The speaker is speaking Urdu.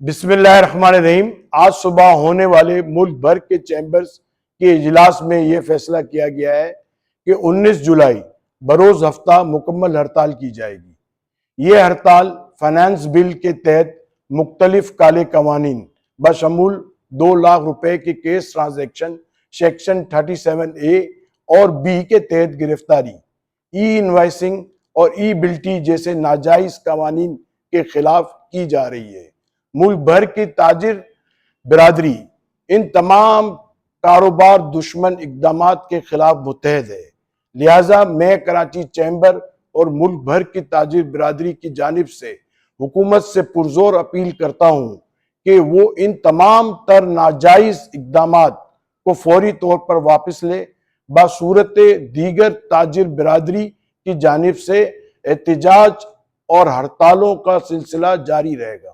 بسم اللہ الرحمن الرحیم۔ آج صبح ہونے والے ملک بھر کے چیمبرز کے اجلاس میں یہ فیصلہ کیا گیا ہے کہ 19 جولائی بروز ہفتہ مکمل ہڑتال کی جائے گی۔ یہ ہڑتال فائنانس بل کے تحت مختلف کالے قوانین بشمول 2 لاکھ روپے کے کیس ٹرانزیکشن سیکشن 37A اور B کے تحت گرفتاری، ای انوائسنگ اور ای بلٹی جیسے ناجائز قوانین کے خلاف کی جا رہی ہے۔ ملک بھر کی تاجر برادری ان تمام کاروبار دشمن اقدامات کے خلاف متحد ہے، لہٰذا میں کراچی چیمبر اور ملک بھر کی تاجر برادری کی جانب سے حکومت سے پرزور اپیل کرتا ہوں کہ وہ ان تمام تر ناجائز اقدامات کو فوری طور پر واپس لے۔ بصورت دیگر تاجر برادری کی جانب سے احتجاج اور ہڑتالوں کا سلسلہ جاری رہے گا۔